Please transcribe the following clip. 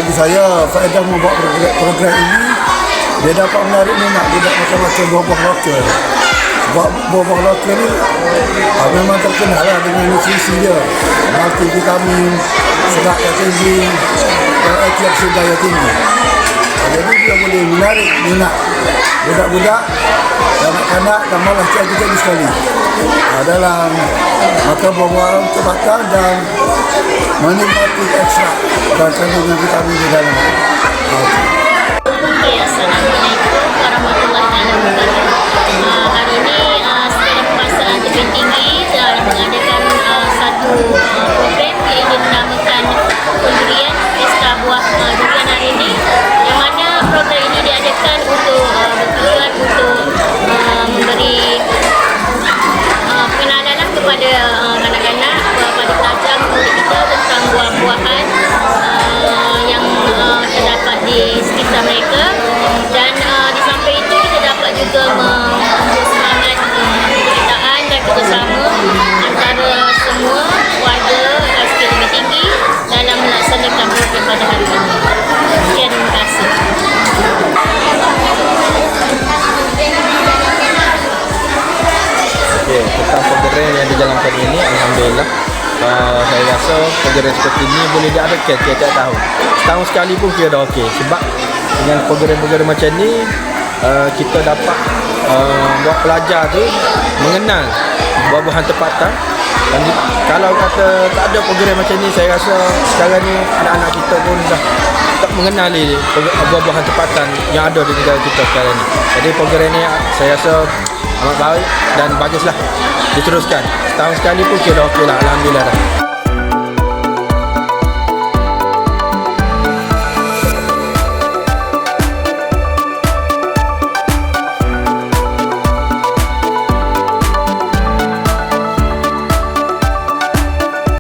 bagi saya faedah membuat program ini, dia dapat menarik minat, dia dapat macam-macam buah-buah lokal. Sebab buah-buah lokal ni memang terkenal lah dengan nutrisi dia, multivitamin, serat yang tinggi, antioksidan yang tinggi. Jadi dia boleh menarik minat budak-budak, anak-anak dan malah cikgu-cikgu sekali dalam makan buah-buah tempatan dan menikmati ekstrak dan kandungan vitamin di dalam. Assalamualaikum warahmatullahi wabarakatuh. Hari ini Sekolah Kebangsaan Tebing Tinggi telah mengadakan satu program iaitu dinamakan Pendurian Pesta Buah Durian hari ini, yang mana program ini diadakan untuk bertujuan untuk memberi pengenalan kepada anak-anak, kepada pelajar murid kita tentang buah-buahan yang terdapat di sekitar mereka. Dan di samping itu kita dapat juga membuat semangat kegiatan dan kerjasama antara semua warga SK Tebing Tinggi dalam melaksanakan program pada hari ini. Sekian, terima kasih. Okey, tentang program yang dijalankan ini, alhamdulillah, saya rasa program seperti ini boleh diadakan tiap-tiap tahun. Setahun sekali pun kira dah okey. Sebab dengan program-program macam ni, kita dapat buat pelajar tu mengenal buah-buahan tempatan. Dan kalau kata tak ada program macam ni, saya rasa sekarang ni anak-anak kita pun dah tak mengenali buah-buahan tempatan yang ada di negara kita sekarang ni. Jadi program ni saya rasa amat baik dan baguslah diteruskan. Setahun sekali pun kira okey lah, alhamdulillah dah.